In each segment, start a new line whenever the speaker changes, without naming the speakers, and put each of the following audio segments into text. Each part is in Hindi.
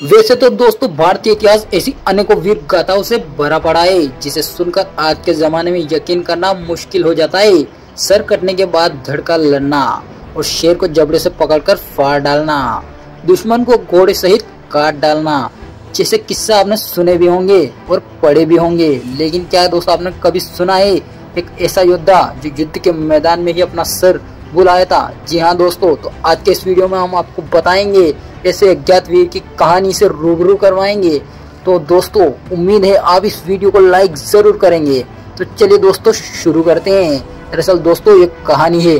वैसे तो दोस्तों भारतीय इतिहास ऐसी अनेकों वीर गाथाओं से भरा पड़ा है जिसे सुनकर आज के जमाने में यकीन करना मुश्किल हो जाता है। सर कटने के बाद धड़ का लड़ना और शेर को जबड़े से पकड़कर फाड़ डालना, दुश्मन को घोड़े सहित काट डालना, जैसे किस्सा आपने सुने भी होंगे और पढ़े भी होंगे। लेकिन क्या दोस्तों आपने कभी सुना है एक ऐसा योद्धा जो युद्ध के मैदान में ही अपना सर बुलाया था? जी हाँ दोस्तों, तो आज के इस वीडियो में हम आपको बताएंगे, ऐसे अज्ञात वीर की कहानी से रूबरू करवाएंगे। तो दोस्तों उम्मीद है आप इस वीडियो को लाइक जरूर करेंगे। तो चलिए दोस्तों शुरू करते हैं। दरअसल दोस्तों ये कहानी है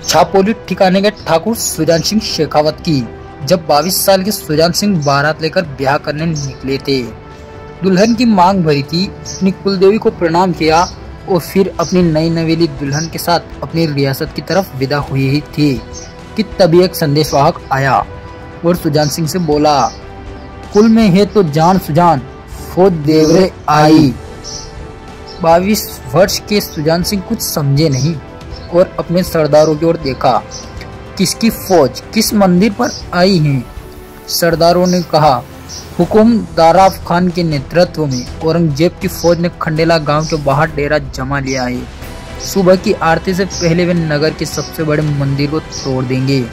छापोली ठिकाने के ठाकुर सुजान सिंह शेखावत की। जब 22 साल के सुजान सिंह बारात लेकर ब्याह करने निकले थे, दुल्हन की मांग भरी थी, अपनी कुलदेवी को प्रणाम किया और फिर अपनी नई नवेली दुल्हन के साथ अपनी रियासत की तरफ विदा हुई ही थी कि तभी एक संदेशवाहक आया और सुजान सिंह से बोला, कुल में है तो जान सुजान, फौज देवरे आई। 22 वर्ष के सुजान सिंह कुछ समझे नहीं और अपने सरदारों की ओर देखा। किसकी फौज किस मंदिर पर आई है? सरदारों ने कहा, हुकुम दाराफ खान के नेतृत्व में औरंगजेब की फौज ने खंडेला गांव के बाहर डेरा जमा लिया है। सुबह की आरती से पहले वे नगर के सबसे बड़े मंदिर को तोड़ देंगे,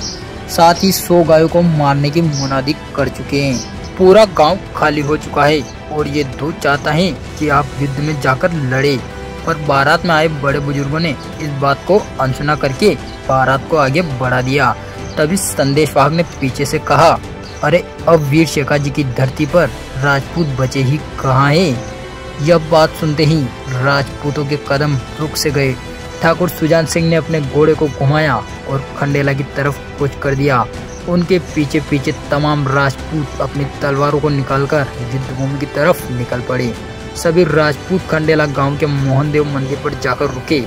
साथ ही 100 गायों को मारने की मुनादी कर चुके हैं। पूरा गांव खाली हो चुका है और ये दूत चाहता है कि आप युद्ध में जाकर लड़े। पर बारात में आए बड़े बुजुर्गों ने इस बात को अनसुना करके बारात को आगे बढ़ा दिया। तभी संदेशवाहक ने पीछे से कहा, अरे अब वीर शेखा जी की धरती पर राजपूत बचे ही कहाँ है? यह बात सुनते ही राजपूतों के कदम रुक से गए। ठाकुर सुजान सिंह ने अपने घोड़े को घुमाया और खंडेला की तरफ कूच कर दिया। उनके पीछे पीछे तमाम राजपूत अपनी तलवारों को निकालकर युद्धभूमि की तरफ निकल पड़े। सभी राजपूत खंडेला गांव के मोहनदेव मंदिर पर जाकर रुके,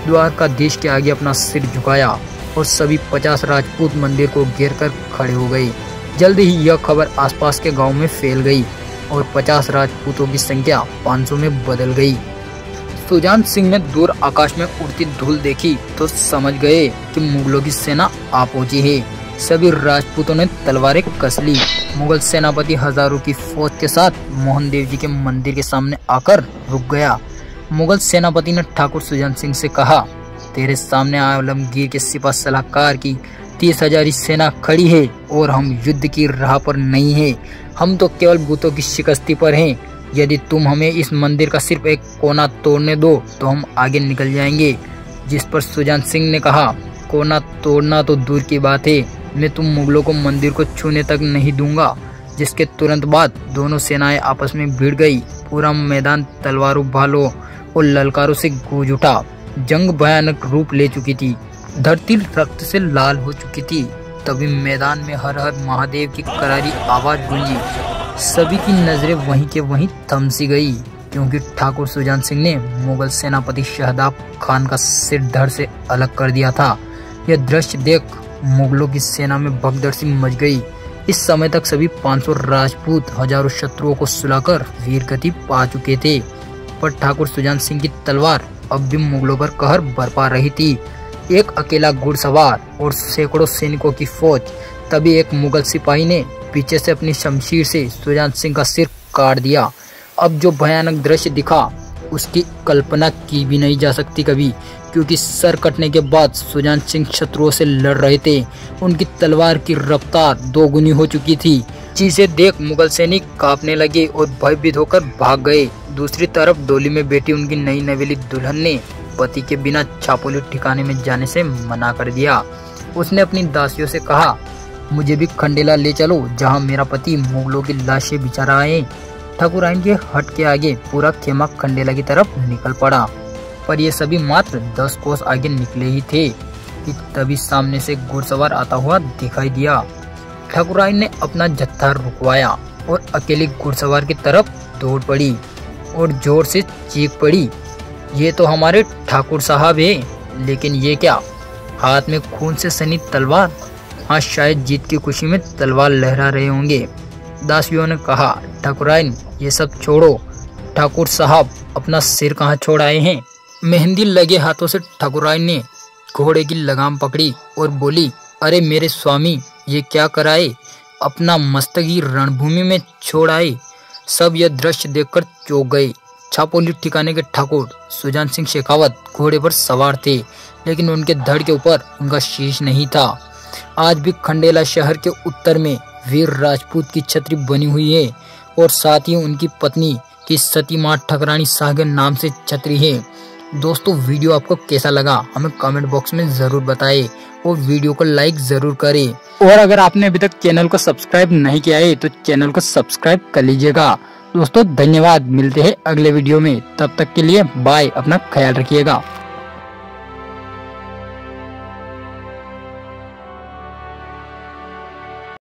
द्वारकाधीश के आगे अपना सिर झुकाया और सभी 50 राजपूत मंदिर को घेर कर खड़े हो गए। जल्दी ही यह खबर आसपास के गांव में फैल गई और 50 राजपूतों की संख्या 500 में बदल गई। सुजान सिंह ने दूर आकाश में उड़ती धूल देखी तो समझ गए कि मुगलों की सेना आ पहुंची है। सभी राजपूतों ने तलवारें कस ली। मुगल सेनापति हजारों की फौज के साथ मोहनदेव जी के मंदिर के सामने आकर रुक गया। मुगल सेनापति ने ठाकुर सुजान सिंह से कहा, तेरे सामने आलमगीर के सिपा सलाहकार की 30,000 सेना खड़ी है और हम युद्ध की राह पर नहीं है। हम तो केवल बूतों की शिकस्ती पर हैं। यदि तुम हमें इस मंदिर का सिर्फ एक कोना तोड़ने दो तो हम आगे निकल जाएंगे। जिस पर सुजान सिंह ने कहा, कोना तोड़ना तो दूर की बात है, मैं तुम मुगलों को मंदिर को छूने तक नहीं दूंगा। जिसके तुरंत बाद दोनों सेनाएं आपस में भिड़ गई। पूरा मैदान तलवारों, भालों और ललकारों से गूंज उठा। जंग भयानक रूप ले चुकी थी, धरती रक्त से लाल हो चुकी थी। तभी मैदान में हर हर महादेव की करारी आवाज गूंजी। सभी की नजरें वहीं के वहीं थम सी गई, क्योंकि ठाकुर सुजान सिंह ने मुगल सेनापति शहदाब खान का सिर धड़ से अलग कर दिया था। यह दृश्य देख मुगलों की सेना में भगदड़ सी मच गई। इस समय तक सभी 500 राजपूत हजारों शत्रुओं को सुलाकर वीर गति पा चुके थे, पर ठाकुर सुजान सिंह की तलवार अब भी मुगलों पर कहर बरपा रही थी। एक अकेला घुड़सवार और सैकड़ों सैनिकों की फौज। तभी एक मुगल सिपाही ने पीछे से अपनी शमशीर से सुजान सिंह का सिर काट दिया। अब जो भयानक दृश्य दिखा उसकी कल्पना की भी नहीं जा सकती कभी, क्योंकि सर कटने के बाद सुजान सिंह शत्रुओं से लड़ रहे थे। उनकी तलवार की रफ्तार 2 गुनी हो चुकी थी, जिसे देख मुगल सैनिक कांपने लगे और भयभीत होकर भाग गए। दूसरी तरफ डोली में बैठी उनकी नई नवेली दुल्हन ने पति के बिना छापोली ठिकाने में जाने से मना कर दिया। उसने अपनी दासियों से कहा, मुझे भी खंडेला ले चलो जहाँ मेरा पति मुगलों की लाशें बिछा रहा है। ठाकुराइन के हट के आगे पूरा खेमा खंडेला की तरफ निकल पड़ा, पर ये सभी मात्र 10 कोस आगे निकले ही थे कि तभी सामने से घुड़सवार आता हुआ दिखाई दिया। ठाकुराइन ने अपना जत्था रुकवाया और अकेले घुड़सवार की तरफ दौड़ पड़ी और जोर से चीख पड़ी, ये तो हमारे ठाकुर साहब है, लेकिन ये क्या, हाथ में खून से सनी तलवार। हाँ, शायद जीत की खुशी में तलवार लहरा रहे होंगे। दासियों ने कहा, ठाकुराइन ये सब छोड़ो, ठाकुर साहब अपना सिर कहाँ छोड़ आए हैं। मेहंदी लगे हाथों से ठाकुराइन ने घोड़े की लगाम पकड़ी और बोली, अरे मेरे स्वामी, ये क्या कराए, अपना मस्तक ही रणभूमि में छोड़ आए। सब यह दृश्य देखकर चौंक गए। छापोली ठिकाने के ठाकुर सुजान सिंह शेखावत घोड़े पर सवार थे, लेकिन उनके धड़ के ऊपर उनका शीश नहीं था। आज भी खंडेला शहर के उत्तर में वीर राजपूत की छतरी बनी हुई है और साथ ही उनकी पत्नी की सती मां ठकरानी शाह के नाम से छतरी है। दोस्तों, वीडियो आपको कैसा लगा हमें कमेंट बॉक्स में जरूर बताएं और वीडियो को लाइक जरूर करें। और अगर आपने अभी तक चैनल को सब्सक्राइब नहीं किया है तो चैनल को सब्सक्राइब कर लीजिएगा। दोस्तों धन्यवाद, मिलते हैं अगले वीडियो में, तब तक के लिए बाय, अपना ख्याल रखिएगा।